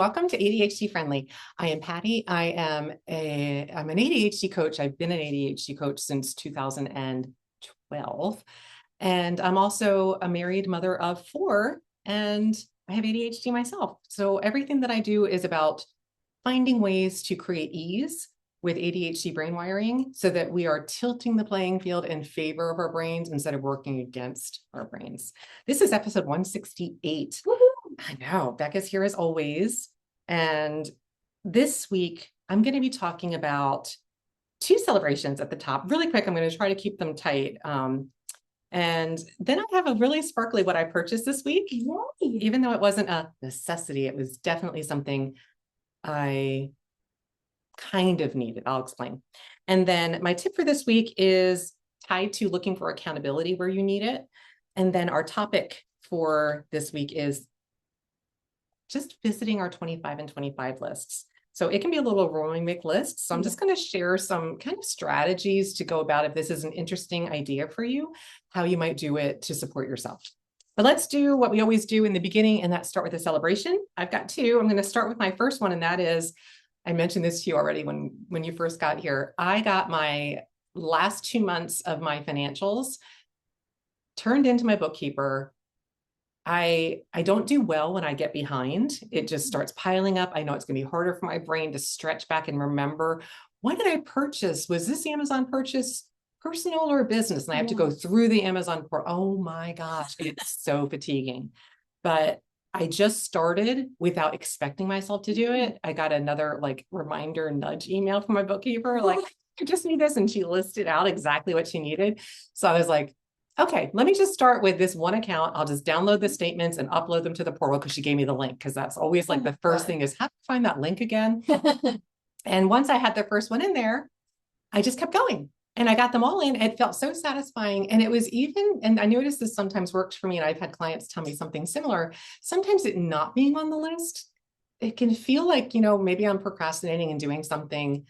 welcome to ADHD Friendly. I am Patty. I'm an ADHD coach. I've been an ADHD coach since 2012. And I'm also a married mother of 4, and I have ADHD myself. So everything that I do is about finding ways to create ease with ADHD brain wiring so that we are tilting the playing field in favor of our brains instead of working against our brains. This is episode 168. Woo-hoo! I know, Becca's here as always. And this week, I'm going to be talking about 2 celebrations at the top. Really quick, I'm going to try to keep them tight. And then I have a really sparkly what I purchased this week. Yay. Even though it wasn't a necessity, it was definitely something I kind of needed. I'll explain. And then my tip for this week is tied to looking for accountability where you need it. And then our topic for this week is just visiting our 25 and 25 lists. So it can be a little overwhelming, make lists. So I'm just going to share some kind of strategies to go about if this is an interesting idea for you, how you might do it to support yourself. But let's do what we always do in the beginning, and that's start with a celebration. I've got 2. I'm going to start with my first one, and that is, I mentioned this to you already when you first got here. I got my last 2 months of my financials turned into my bookkeeper. I don't do well when I get behind. It just starts piling up. I know it's going to be harder for my brain to stretch back and remember, what did I purchase? Was this Amazon purchase personal or business? And I have to go through the Amazon portal. Oh my gosh, it's so fatiguing. But I just started without expecting myself to do it. I got another reminder nudge email from my bookkeeper, I just need this. And she listed out exactly what she needed. So I was like, okay, let me just start with this one account. I'll just download the statements and upload them to the portal because she gave me the link, because that's always the first thing is how to find that link again. And once I had the first one in there, I just kept going and I got them all in. It felt so satisfying. And it was and I noticed this sometimes works for me. And I've had clients tell me something similar. Sometimes it not being on the list, it can feel like, maybe I'm procrastinating and doing something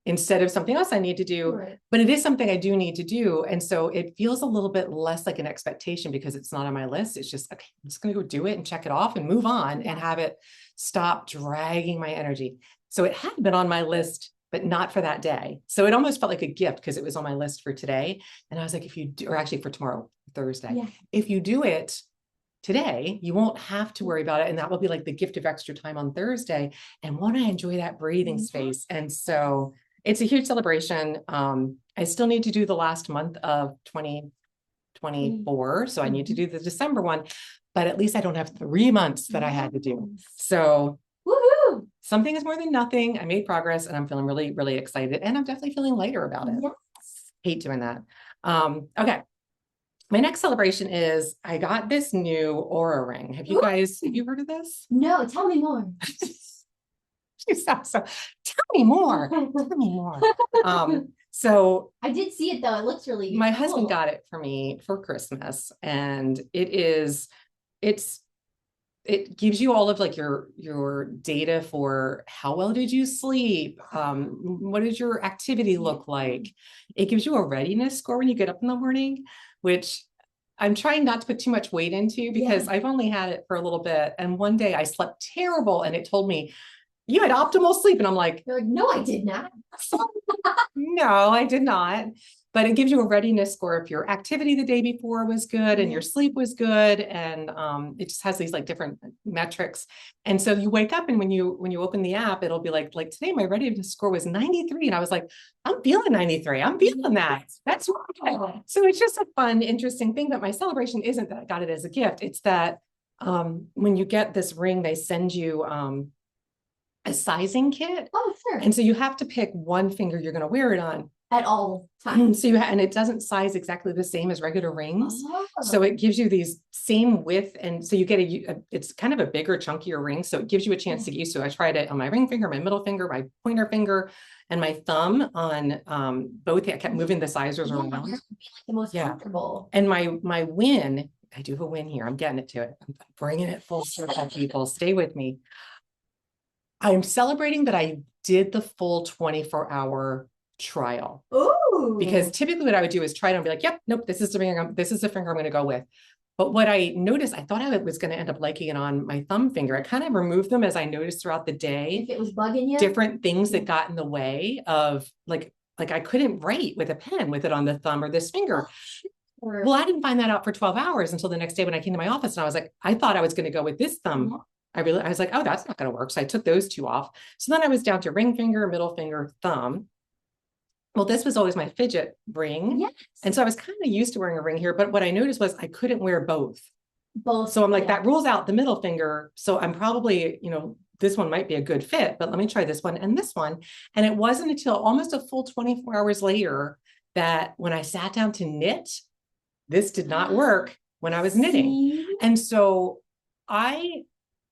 instead of something else I need to do, right. But it is something I do need to do. And so it feels a little bit less like an expectation because it's not on my list. It's just, okay, I'm just going to go do it and check it off and move on and have it stop dragging my energy. So it had been on my list, but not for that day. So it almost felt like a gift because it was on my list for today. And I was like, if you do, or actually for tomorrow, Thursday, if you do it today, you won't have to worry about it. And that will be like the gift of extra time on Thursday. And won't I enjoy that breathing space? And so it's a huge celebration. I still need to do the last month of 2024. So I need to do the December one, but at least I don't have 3 months that I had to do. So woohoo! Something is more than nothing. I made progress and I'm feeling really, really excited. And I'm definitely feeling lighter about it. Yes. Hate doing that. Okay. My next celebration is I got this new Oura ring. Have you heard of this? No, tell me more. So tell me more. So I did see it though. It looks really my husband got it for me for Christmas, and it gives you all of your data for how well did you sleep? What did your activity look like? It gives you a readiness score when you get up in the morning, which I'm trying not to put too much weight into because I've only had it for a little bit. And one day I slept terrible and it told me, you had optimal sleep. And I'm like, no, I did not. No, I did not. But it gives you a readiness score if your activity the day before was good and your sleep was good. And it just has these different metrics. And so you wake up and when you open the app, it'll be like today, my readiness score was 93. And I was like, I'm feeling 93. I'm feeling that. That's right. So it's just a fun, interesting thing. But my celebration isn't that I got it as a gift. It's that when you get this ring, they send you a sizing kit. Oh, sure. And so you have to pick one finger you're going to wear it on at all times. So and it doesn't size exactly the same as regular rings. So it gives you these same width. And so you get it's kind of a bigger, chunkier ring. So it gives you a chance to get used to. I tried it on my ring finger, my middle finger, my pointer finger, and my thumb on both. I kept moving the sizers around. The most comfortable. And my win, I do have a win here. I'm getting it to it. I'm bringing it full circle, people. Stay with me. I'm celebrating that I did the full 24-hour trial. Ooh. Because typically what I would do is try it and be like, yep, nope, this is the finger I'm going to go with. But what I noticed, I thought I was going to end up liking it on my thumb finger. I kind of removed them as I noticed throughout the day. If it was bugging you, different things that got in the way of like I couldn't write with a pen with it on the thumb or this finger. Well, I didn't find that out for 12 hours until the next day when I came to my office, and I was like, I thought I was going to go with this thumb. I was like, oh, that's not going to work. So I took those two off. So then I was down to ring finger, middle finger, thumb. Well, this was always my fidget ring. Yes. And so I was kind of used to wearing a ring here, but what I noticed was I couldn't wear both. Both. So I'm like, that rules out the middle finger. So I'm probably, this one might be a good fit, but let me try this one and this one. And it wasn't until almost a full 24 hours later that when I sat down to knit, this did not work when I was knitting. And so I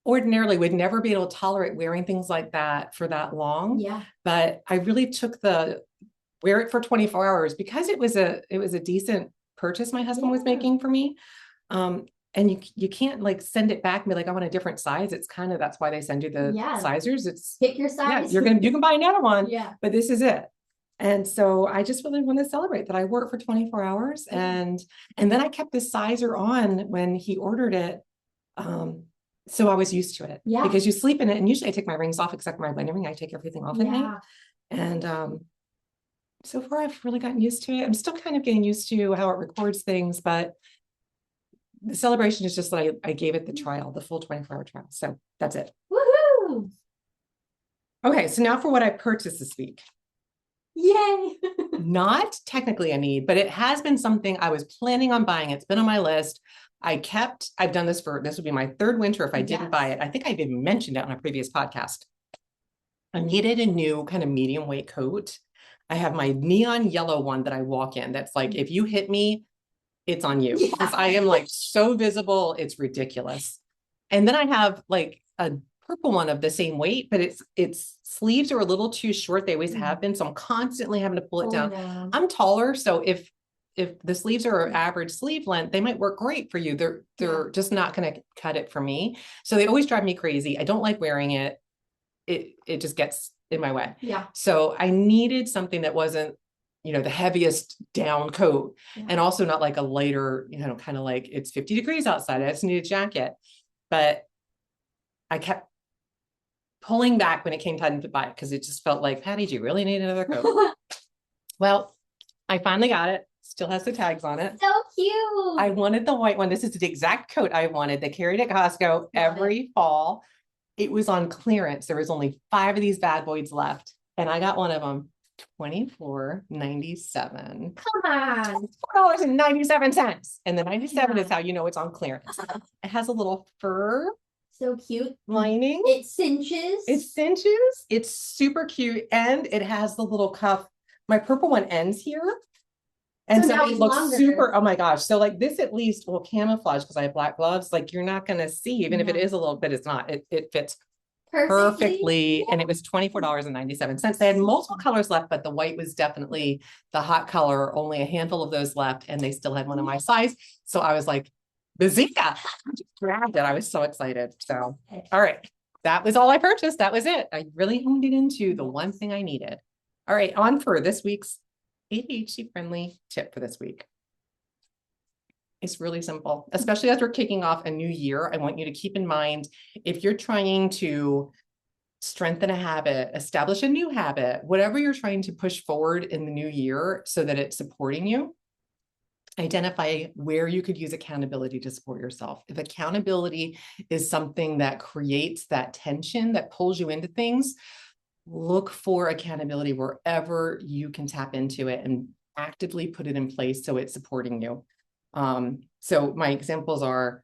ordinarily would never be able to tolerate wearing things like that for that long. Yeah. But I really took the wear it for 24 hours because it was a decent purchase my husband was making for me. And you can't like send it back and be like, I want a different size. It's kind of, that's why they send you the sizers. It's pick your size. Yeah, you can buy another one. Yeah. But this is it. And so I just really want to celebrate that I wore it for 24 hours. And then I kept this sizer on when he ordered it. So I was used to it. Yeah. Because you sleep in it. And usually I take my rings off, except for my wedding ring. I take everything off at night. And so far I've really gotten used to it. I'm still kind of getting used to how it records things, but the celebration is just that I gave it the trial, the full 24-hour trial. So that's it. Woohoo! Okay, so now for what I purchased this week. Yay! Not technically a need, but it has been something I was planning on buying. It's been on my list. I've done this would be my third winter if I didn't buy it. I think I've even mentioned it on a previous podcast. I needed a new kind of medium weight coat. I have my neon yellow one that I walk in. That's like, if you hit me, it's on you. Because I am like so visible, it's ridiculous. And then I have like a purple one of the same weight, but its sleeves are a little too short. They always have been. So I'm constantly having to pull it down. No. I'm taller. So if the sleeves are average sleeve length, they might work great for you. They're just not going to cut it for me. So they always drive me crazy. I don't like wearing it. It just gets in my way. Yeah. So I needed something that wasn't, the heaviest down coat and also not like a lighter, kind of like it's 50 degrees outside. I just need a jacket, but I kept pulling back when it came time to buy it. Cause it just felt like, Patty, do you really need another coat? Well, I finally got it. Still has the tags on it. So cute. I wanted the white one. This is the exact coat I wanted. They carried at Costco every fall. It was on clearance. There was only 5 of these bad boys left. And I got one of them. $24.97. Come on. $4.97. And the 97 is how you know it's on clearance. It has a little fur. So cute. Lining. It cinches. It's super cute. And it has the little cuff. My purple one ends here. And so it looks longer. Super, oh my gosh. So like this at least will camouflage because I have black gloves. Like you're not going to see, even if it is a little bit, it's not. It fits perfectly. And it was $24.97. They had multiple colors left, but the white was definitely the hot color, only a handful of those left. And they still had one of my size. So I was like, bazooka, I just grabbed it. I was so excited. So, all right. That was all I purchased. That was it. I really honed it into the one thing I needed. All right. On for this week's ADHD-friendly tip for this week. It's really simple, especially as we're kicking off a new year. I want you to keep in mind, if you're trying to strengthen a habit, establish a new habit, whatever you're trying to push forward in the new year so that it's supporting you, identify where you could use accountability to support yourself. If accountability is something that creates that tension, that pulls you into things, look for accountability wherever you can tap into it and actively put it in place so it's supporting you. So my examples are,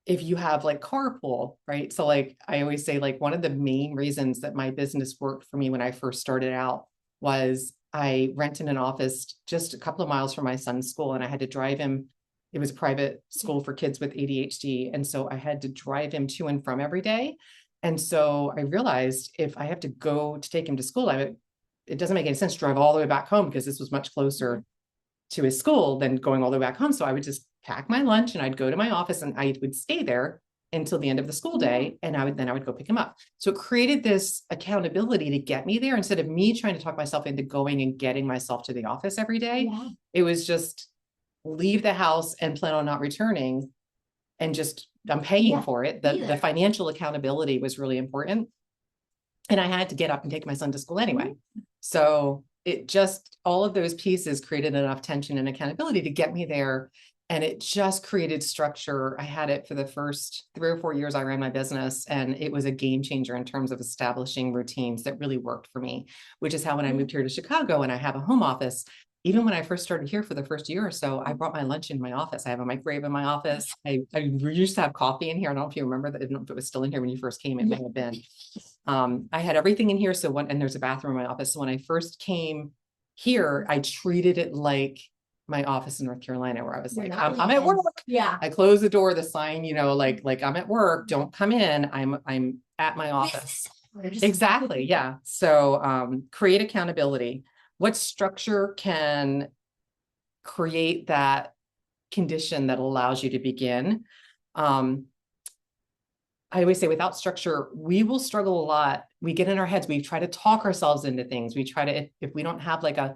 if you have like carpool, right? So like, I always say like one of the main reasons that my business worked for me when I first started out was I rented an office just a couple of miles from my son's school and I had to drive him. It was a private school for kids with ADHD. And so I had to drive him to and from every day. And so I realized if I have to go to take him to school, it doesn't make any sense to drive all the way back home because this was much closer to his school than going all the way back home. So I would just pack my lunch and I'd go to my office and I would stay there until the end of the school day. And I would go pick him up. So it created this accountability to get me there instead of me trying to talk myself into going and getting myself to the office every day. Yeah. It was just leave the house and plan on not returning. and just, I'm paying for it. The either. financial accountability was really important. And I had to get up and take my son to school anyway. So it just, all of those pieces created enough tension and accountability to get me there. And it just created structure. I had it for the first 3 or 4 years I ran my business, and it was a game changer in terms of establishing routines that really worked for me, which is how when I moved here to Chicago and I have a home office, even when I first started here for the first year or so, I brought my lunch in my office. I have a microwave in my office. I used to have coffee in here. I don't know if you remember that. I don't know if it was still in here when you first came. It may have been. I had everything in here. So and there's a bathroom in my office. So when I first came here, I treated it like my office in North Carolina, where I was like, I'm at work. Yeah. I close the door, the sign, like I'm at work, don't come in. I'm at my office. Exactly. Yeah. So, create accountability. What structure can create that condition that allows you to begin? I always say without structure, we will struggle a lot. We get in our heads. We try to talk ourselves into things. We try to, if we don't have like a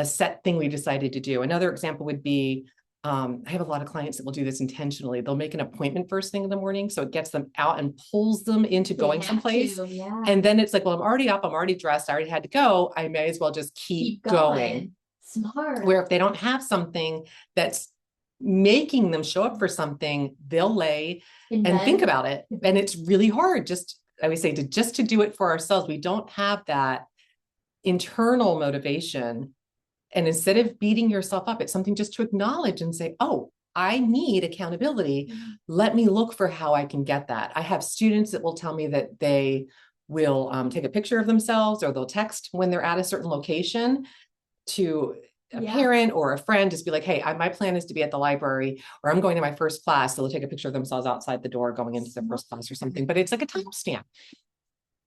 set thing we decided to do. Another example would be, I have a lot of clients that will do this intentionally. They'll make an appointment first thing in the morning. So it gets them out and pulls them into going someplace. Yeah. And then it's like, well, I'm already up. I'm already dressed. I already had to go. I may as well just keep going. Smart. Where if they don't have something that's making them show up for something, they'll lay and think about it. And it's really hard. I would say to do it for ourselves. We don't have that internal motivation. And instead of beating yourself up, it's something just to acknowledge and say, oh, I need accountability. Let me look for how I can get that. I have students that will tell me that they will take a picture of themselves, or they'll text when they're at a certain location to a parent or a friend, just be like, hey, my plan is to be at the library, or I'm going to my first class. So they'll take a picture of themselves outside the door going into the first class or something, but it's like a timestamp.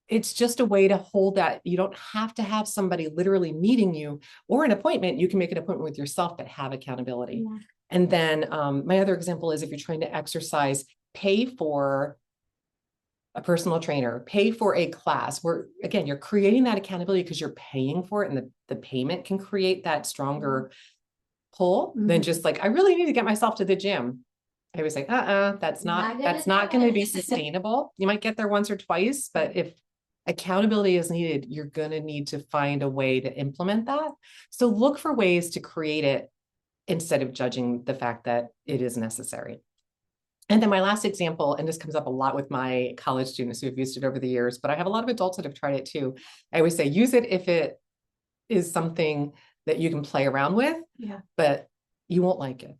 It's just a way to hold that. You don't have to have somebody literally meeting you or an appointment. You can make an appointment with yourself, but have accountability. Yeah. And then my other example is if you're trying to exercise, pay for a personal trainer, pay for a class where, again, you're creating that accountability because you're paying for it, and the payment can create that stronger pull than just like, I really need to get myself to the gym. I was like, that's not going to be sustainable. You might get there once or twice, but if accountability is needed, you're going to need to find a way to implement that. So look for ways to create it instead of judging the fact that it is necessary. And then my last example, and this comes up a lot with my college students who have used it over the years, but I have a lot of adults that have tried it too. I always say, use it if it is something that you can play around with, but you won't like it.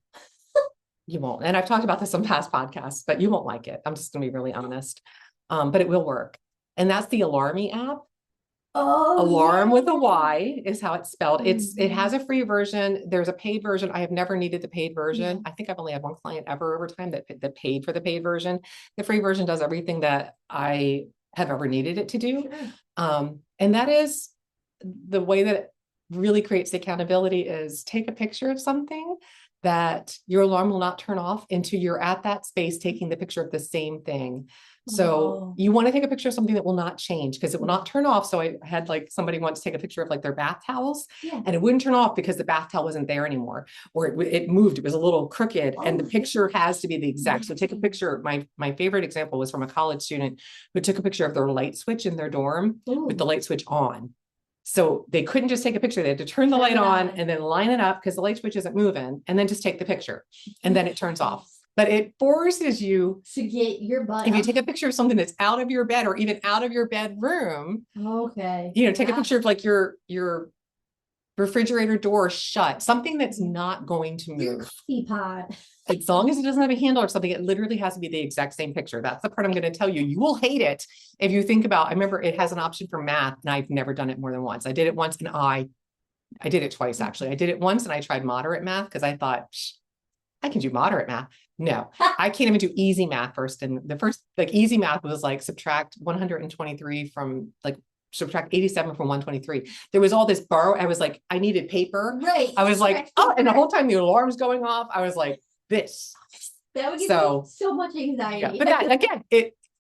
You won't. And I've talked about this on past podcasts, but you won't like it. I'm just going to be really honest. But it will work. And that's the Alarmy app. Oh, Alarm with a Y is how it's spelled. It has a free version. There's a paid version. I have never needed the paid version. I think I've only had one client ever over time that paid for the paid version. The free version does everything that I have ever needed it to do. And that is the way that it really creates the accountability is take a picture of something that your alarm will not turn off until you're at that space taking the picture of the same thing. So you want to take a picture of something that will not change because it will not turn off. So I had like somebody once take a picture of like their bath towels and it wouldn't turn off because the bath towel wasn't there anymore, or it moved. It was a little crooked and the picture has to be the exact. So take a picture. My favorite example was from a college student who took a picture of their light switch in their dorm with the light switch on. So they couldn't just take a picture. They had to turn the light on and then line it up because the light switch isn't moving, and then just take the picture and then it turns off. But it forces you to get your butt. If you take a picture of something that's out of your bed or even out of your bedroom, take a picture of like your refrigerator door shut, something that's not going to move. Your coffee pot. As long as it doesn't have a handle or something, it literally has to be the exact same picture. That's the part I'm going to tell you. You will hate it if you think about, I remember it has an option for math and I've never done it more than once. I did it once and I did it twice actually. I did it once and I tried moderate math because I thought, I can do moderate math. No, I can't even do easy math first. And the first easy math was like subtract 123 from subtract 87 from 123. There was all this I was like, I needed paper. Right. I was like, and the whole time the alarm's going off, I was like, this. That would give me so much anxiety. Yeah, but that, again,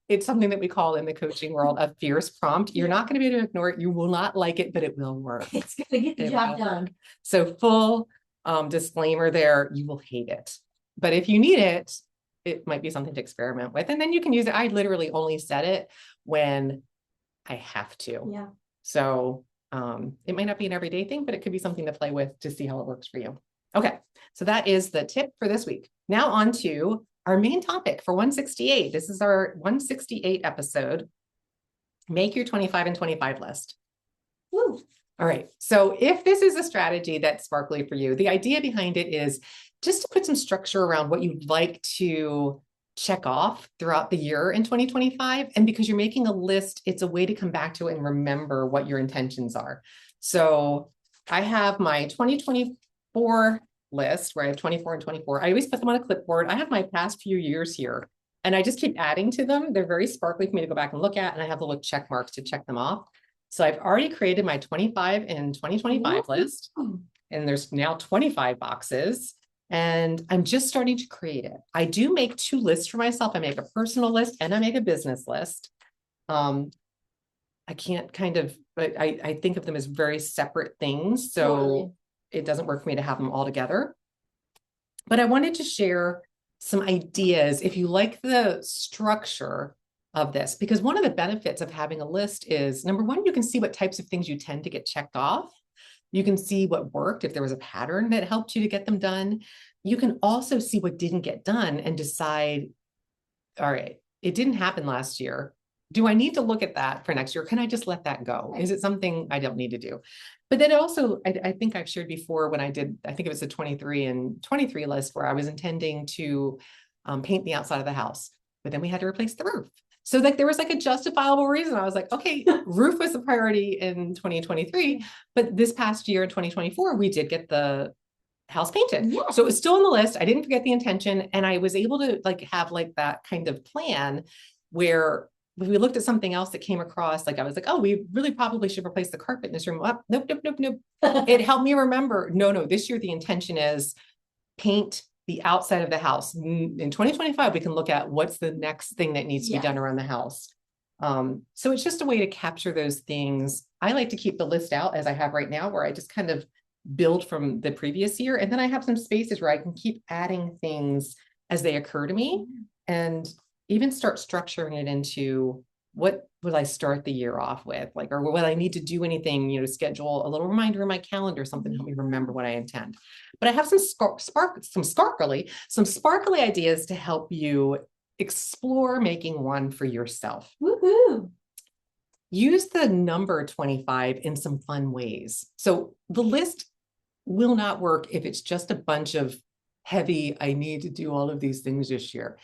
it's something that we call in the coaching world a fierce prompt. You're not going to be able to ignore it. You will not like it, but it will work. It's going to get the job done. So full disclaimer there, you will hate it. But if you need it, it might be something to experiment with. And then you can use it. I literally only set it when I have to. Yeah. So it might not be an everyday thing, but it could be something to play with to see how it works for you. Okay, so that is the tip for this week. Now on to our main topic for 168. This is our 168 episode. Make your 25 and 25 list. Woo. All right, so if this is a strategy that's sparkly for you, the idea behind it is just to put some structure around what you'd like to check off throughout the year in 2025. And because you're making a list, it's a way to come back to it and remember what your intentions are. So I have my 2024 list where I have 24 and 24. I always put them on a clipboard. I have my past few years here and I just keep adding to them. They're very sparkly for me to go back and look at, and I have little check marks to check them off. So I've already created my 25 and 2025 list, and there's now 25 boxes. And I'm just starting to create it. I do make two lists for myself. I make a personal list and I make a business list. I can't but I think of them as very separate things. So it doesn't work for me to have them all together. But I wanted to share some ideas if you like the structure of this, because one of the benefits of having a list is, number one, you can see what types of things you tend to get checked off. You can see what worked, if there was a pattern that helped you to get them done. You can also see what didn't get done and decide, all right, it didn't happen last year. Do I need to look at that for next year? Can I just let that go? Is it something I don't need to do? But then also, I think I've shared before when I did, I think it was a 23 and 23 list where I was intending to paint the outside of the house, but then we had to replace the roof. So like there was like a justifiable reason. I was like, okay, roof was a priority in 2023, but this past year in 2024, we did get the house painted. Yeah. So it was still on the list. I didn't forget the intention. And I was able to like have like that kind of plan where if we looked at something else that came across, like I was like, oh, we really probably should replace the carpet in this room. Oh, nope. It helped me remember, no, this year the intention is paint the outside of the house. In 2025, we can look at what's the next thing that needs to be done around the house. So it's just a way to capture those things. I like to keep the list out as I have right now, where I just kind of build from the previous year. And then I have some spaces where I can keep adding things as they occur to me and even start structuring it into what will I start the year off with? Like, or will I need to do anything, to schedule a little reminder in my calendar, something to help me remember what I intend. But I have some sparkly ideas to help you explore making one for yourself. Woohoo! Use the number 25 in some fun ways. So the list will not work if it's just a bunch of heavy, I need to do all of these things this year.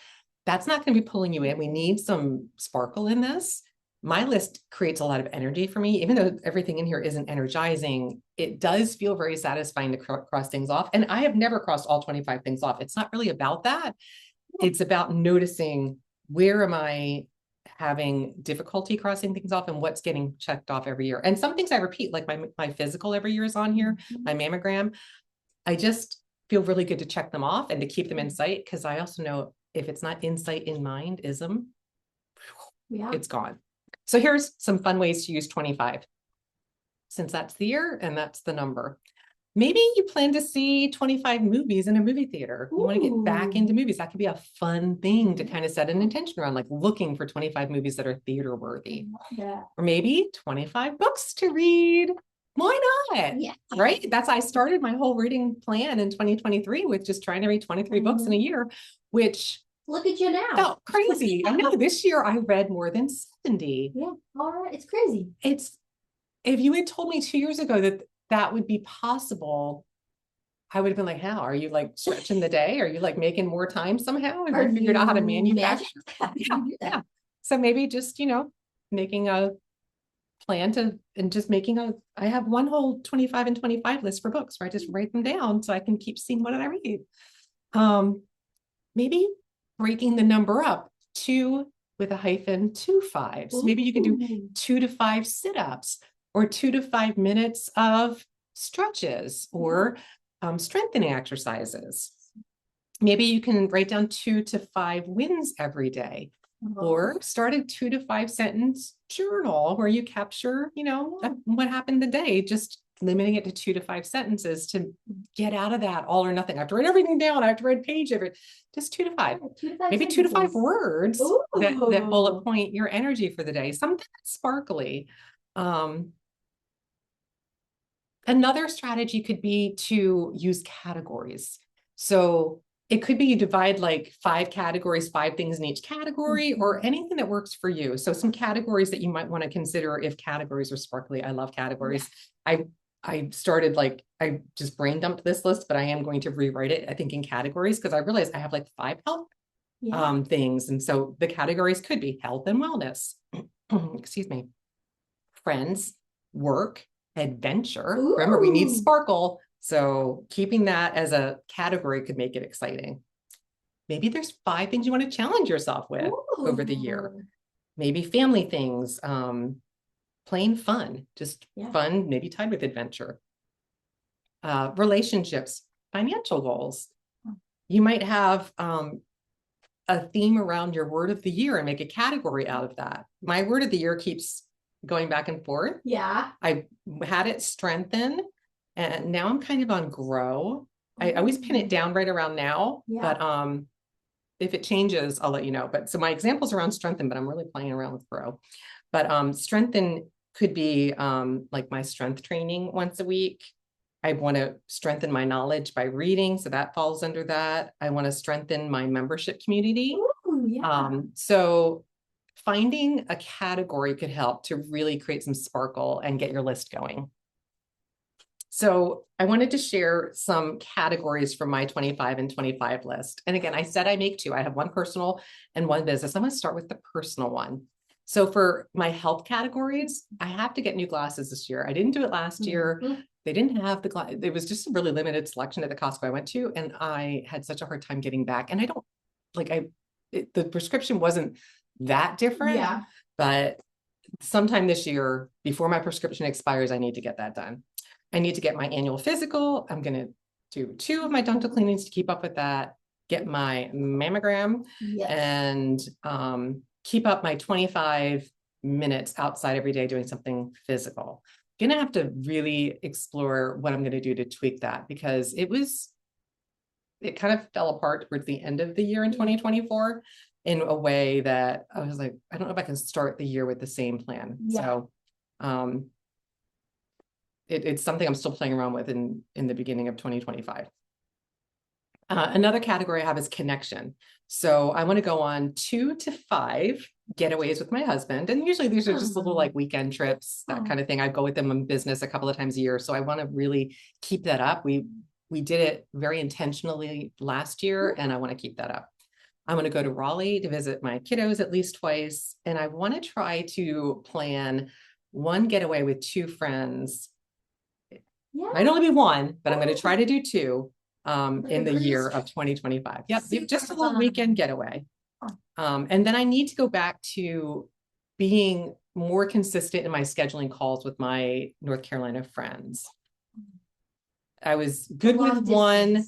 That's not going to be pulling you in. We need some sparkle in this. My list creates a lot of energy for me. Even though everything in here isn't energizing, it does feel very satisfying to cross things off. And I have never crossed all 25 things off. It's not really about that. It's about noticing, where am I having difficulty crossing things off and what's getting checked off every year. And some things I repeat, like my physical every year is on here, my mammogram. I just feel really good to check them off and to keep them in sight, because I also know if it's not insight in mind, it's gone. So here's some fun ways to use 25, since that's the year and that's the number. Maybe you plan to see 25 movies in a movie theater. You want to get back into movies. That could be a fun thing to kind of set an intention around, like looking for 25 movies that are theater worthy. Or maybe 25 books to read. Why not? Yeah. Right? I started my whole reading plan in 2023 with just trying to read 23 books in a year, which look at you now. Felt crazy. I know this year I read more than 70. Yeah. All right. It's crazy. If you had told me 2 years ago that would be possible, I would have been like, how? Are you like stretching the day? Are you like making more time somehow? Have you figured out how to manufacture? Yeah. So maybe just, making a plan and just I have one whole 25 and 25 list for books where I just write them down so I can keep seeing what did I read. Maybe breaking the number up, 2 with a hyphen, 2 5s. So maybe you can do 2 to 5 sit-ups or 2 to 5 minutes of stretches or strengthening exercises. Maybe you can write down 2 to 5 wins every day, or start a 2 to 5 sentence journal where you capture, what happened the day, just limiting it to 2 to 5 sentences to get out of that all or nothing. I have to write everything down. I have to write a page of it. Just 2 to 5. 2 to 5 Maybe 2 to 5 sentences. words that bullet Ooh. point your energy for the day. Something that's sparkly. Another strategy could be to use categories. So it could be you divide like 5 categories, 5 things in each category, or anything that works for you. So some categories that you might want to consider if categories are sparkly. I love categories. Yeah. I started like, I just brain dumped this list, but I am going to rewrite it, I think, in categories, because I realized I have like 5 health things. And so the categories could be health and wellness, excuse me, friends, work, adventure. Ooh. Remember, we need sparkle. So keeping that as a category could make it exciting. Maybe there's 5 things you want to challenge yourself with over the year. Maybe family things, plain fun, just fun, maybe tied with adventure. Relationships, financial goals. You might have a theme around your word of the year and make a category out of that. My word of the year keeps going back and forth. Yeah. I had it strengthen, and now I'm kind of on grow. I always pin it down right around now, but if it changes, I'll let you know. But so my example's around strengthen, but I'm really playing around with grow. But strengthen could be like my strength training once a week. I want to strengthen my knowledge by reading, so that falls under that. I want to strengthen my membership community. Ooh, yeah. So finding a category could help to really create some sparkle and get your list going. So I wanted to share some categories from my 25 and 25 list. And again, I said I make 2. I have 1 personal and 1 business. I'm going to start with the personal one. So for my health categories, I have to get new glasses this year. I didn't do it last year. They didn't have the glass. It was just a really limited selection at the Costco I went to. And I had such a hard time getting back. And I don't like, the prescription wasn't that different, but sometime this year, before my prescription expires, I need to get that done. I need to get my annual physical. I'm going to do 2 of my dental cleanings to keep up with that, get my mammogram, and keep up my 25 minutes outside every day doing something physical. Going to have to really explore what I'm going to do to tweak that, because it kind of fell apart towards the end of the year in 2024 in a way that I was like, I don't know if I can start the year with the same plan. So it's something I'm still playing around with in the beginning of 2025. Another category I have is connection. So I want to go on 2 to 5 getaways with my husband. And usually these are just little like weekend trips, that kind of thing. I go with him in business a couple of times a year. So I want to really keep that up. We did it very intentionally last year, and I want to keep that up. I want to go to Raleigh to visit my kiddos at least twice. And I want to try to plan 1 getaway with 2 friends. Might only be 1, but I'm going to try to do 2 in the year of 2025. Yep, just a little weekend getaway. And then I need to go back to being more consistent in my scheduling calls with my North Carolina friends. I was good with 1,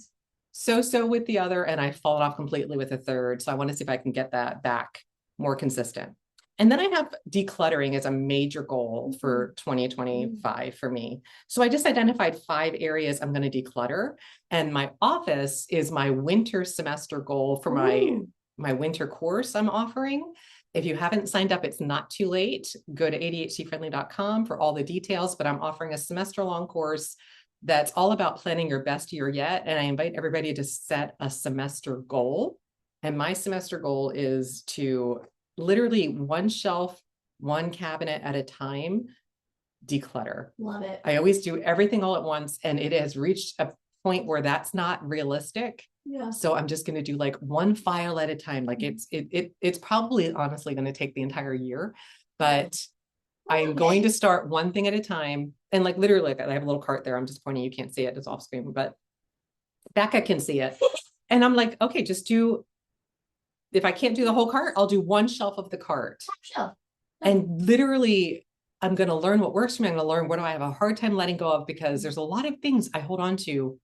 so with the other, and I followed off completely with a 3rd. So I want to see if I can get that back more consistent. And then I have decluttering as a major goal for 2025 for me. So I just identified 5 areas I'm going to declutter. And my office is my winter semester goal for my winter course I'm offering. If you haven't signed up, it's not too late. Go to ADHD-Friendly.com for all the details, but I'm offering a semester-long course that's all about planning your best year yet. And I invite everybody to set a semester goal. And my semester goal is to literally 1 shelf, 1 cabinet at a time, declutter. Love it. I always do everything all at once, and it has reached a point where that's not realistic. So I'm just going to do like 1 file at a time. Like it's probably honestly going to take the entire year, but I'm going to start 1 thing at a time. And like literally, I have a little cart there. I'm just pointing. You can't see it. It's off screen, but Becca can see it. And I'm like, okay, just do. If I can't do the whole cart, I'll do 1 shelf of the cart. And literally, I'm going to learn what works for me. I'm going to learn what do I have a hard time letting go of, because there's a lot of things I hold on to.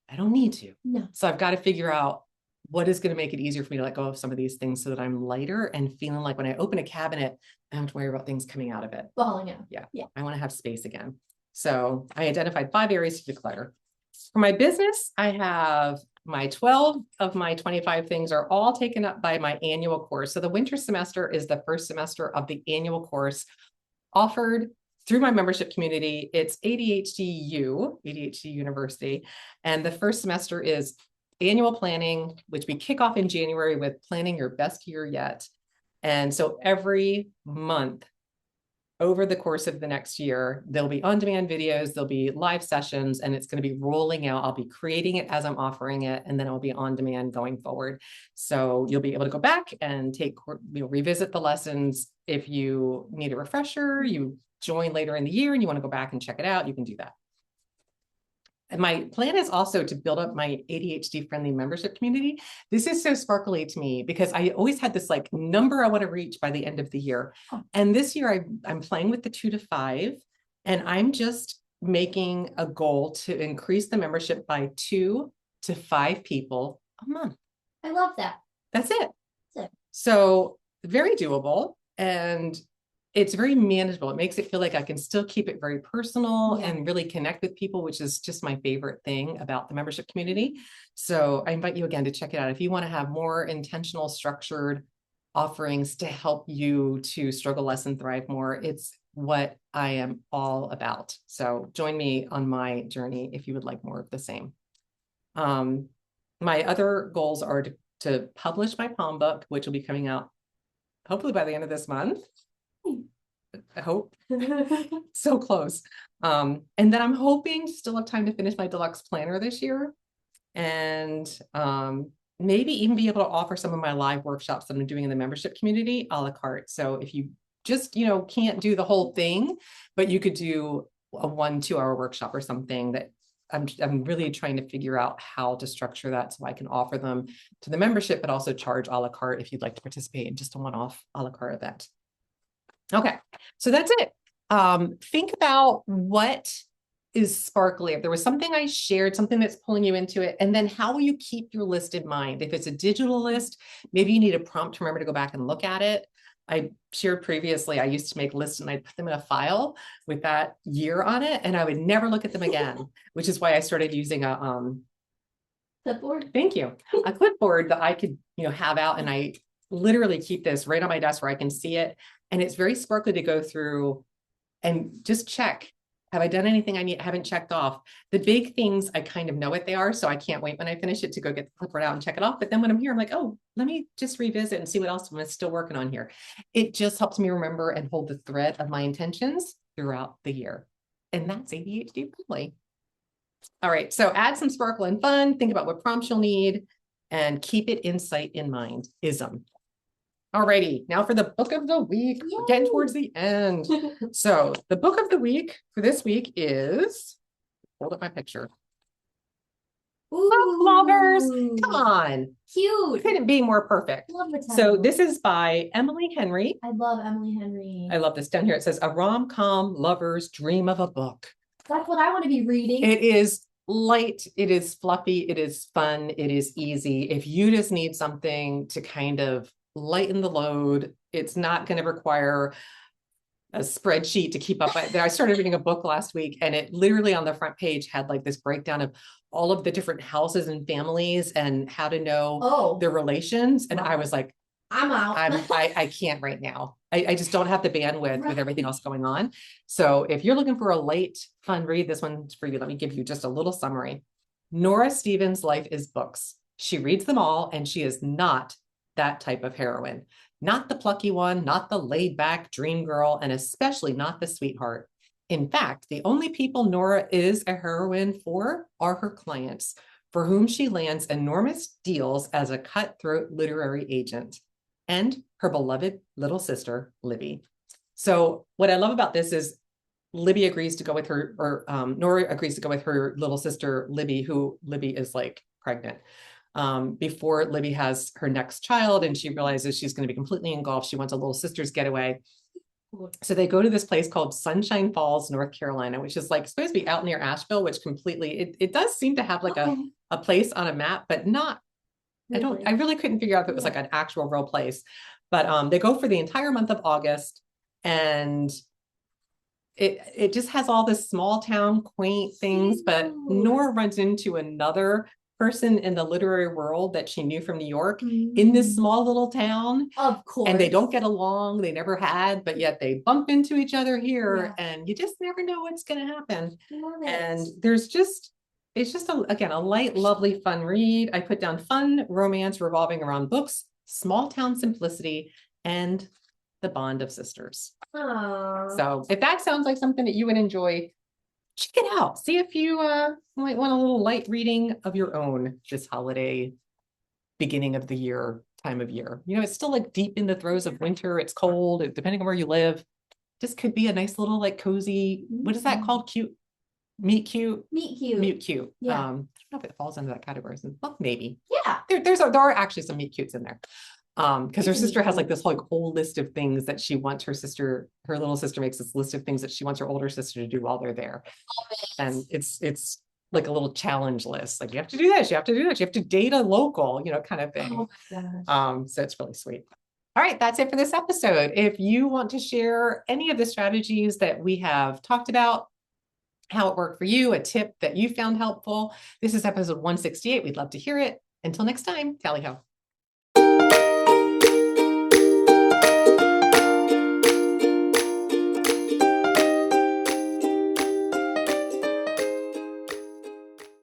I don't need to. So I've got to figure out what is going to make it easier for me to let go of some of these things so that I'm lighter and feeling like when I open a cabinet, I don't have to worry about things coming out of it. Falling out. I want to have space again. So I identified 5 areas to declutter. For my business, I have my 12 of my 25 things are all taken up by my annual course. So the winter semester is the first semester of the annual course offered through my membership community. It's ADHD University. And the first semester is annual planning, which we kick off in January with planning your best year yet. And so every month over the course of the next year, there'll be on-demand videos, there'll be live sessions, and it's going to be rolling out. I'll be creating it as I'm offering it, and then it'll be on demand going forward. So you'll be able to go back and revisit the lessons. If you need a refresher, you join later in the year and you want to go back and check it out, you can do that. And my plan is also to build up my ADHD-friendly membership community. This is so sparkly to me because I always had this like number I want to reach by the end of the year. And this year I'm playing with the 2 to 5, and I'm just making a goal to increase the membership by 2 to 5 people a month. I love that. That's it. That's it. So very doable, and it's very manageable. It makes it feel like I can still keep it very personal and really connect with people, which is just my favorite thing about the membership community. So I invite you again to check it out. If you want to have more intentional, structured offerings to help you to struggle less and thrive more, it's what I am all about. So join me on my journey if you would like more of the same. My other goals are to publish my poem book, which will be coming out hopefully by the end of this month. I hope. So close. And then I'm hoping to still have time to finish my deluxe planner this year, and maybe even be able to offer some of my live workshops that I'm doing in the membership community a la carte. So if you just, can't do the whole thing, but you could do a 1-2 hour workshop or something, that I'm really trying to figure out how to structure that so I can offer them to the membership, but also charge a la carte if you'd like to participate in just a one-off a la carte event. Okay, so that's it. Think about what is sparkly. If there was something I shared, something that's pulling you into it, and then how will you keep your list in mind? If it's a digital list, maybe you need a prompt to remember to go back and look at it. I shared previously, I used to make lists and I'd put them in a file with that year on it, and I would never look at them again, which is why I started using a clipboard. Thank you. A clipboard that I could, have out, and I literally keep this right on my desk where I can see it. And it's very sparkly to go through and just check. Have I done anything haven't checked off? The big things, I kind of know what they are, so I can't wait when I finish it to go get the clipboard out and check it off. But then when I'm here, I'm like, oh, let me just revisit and see what else I'm still working on here. It just helps me remember and hold the thread of my intentions throughout the year. And that's ADHD friendly. All right, so add some sparkle and fun. Think about what prompts you'll need and keep it insight in mind. ISM. Alrighty, now for the book of the week. We're getting towards the end. So the book of the week for this week is, hold up my picture. Book lovers, come on. Cute. Couldn't be more perfect. Love the title. So this is by Emily Henry. I love Emily Henry. I love this. Down here it says, a rom-com lover's dream of a book. That's what I want to be reading. It is light, it is fluffy, it is fun, it is easy. If you just need something to kind of lighten the load, it's not going to require a spreadsheet to keep up. I started reading a book last week, and it literally on the front page had like this breakdown of all of the different houses and families and how to know their relations. And I was like, I'm out. I can't right now. I just don't have the bandwidth with everything else going on. So if you're looking for a light, fun read, this one's for you. Let me give you just a little summary. Nora Stevens' life is books. She reads them all, and she is not that type of heroine. Not the plucky one, not the laid back dream girl, and especially not the sweetheart. In fact, the only people Nora is a heroine for are her clients, for whom she lands enormous deals as a cutthroat literary agent, and her beloved little sister, Libby. So what I love about this is Libby agrees to go with her, or Nora agrees to go with her little sister, Libby, who Libby is like pregnant. Before Libby has her next child, and she realizes she's going to be completely engulfed. She wants a little sister's getaway. So they go to this place called Sunshine Falls, North Carolina, which is like supposed to be out near Asheville, which completely, it does seem to have like a place on a map, but not, I really couldn't figure out if it was like an actual real place. But they go for the entire month of August, and it just has all this small town quaint things, but Nora runs into another person in the literary world that she knew from New York in this small little town. Of course. And they don't get along. They never had, but yet they bump into each other here, and you just never know what's going to happen. And there's just, it's just, again, a light, lovely, fun read. I put down fun romance revolving around books, small town simplicity, and the bond of sisters. Aww. So if that sounds like something that you would enjoy, check it out. See if you might want a little light reading of your own this holiday beginning of the year time of year. You know, it's still like deep in the throes of winter. It's cold, depending on where you live. This could be a nice little like cozy, what is that called? Cute, meet cute? Meet cute. Meet cute. Yeah. I don't know if it falls into that category. Well, maybe. Yeah. There are actually some meet cutes in there. Because her sister has like this like whole list of things that she wants her little sister makes this list of things that she wants her older sister to do while they're there. And it's like a little challenge list. Like you have to do this, you have to do that, you have to date a local, you know, kind of thing. Oh my gosh. So it's really sweet. All right, that's it for this episode. If you want to share any of the strategies that we have talked about, how it worked for you, a tip that you found helpful, this is episode 168. We'd love to hear it. Until next time, tally ho.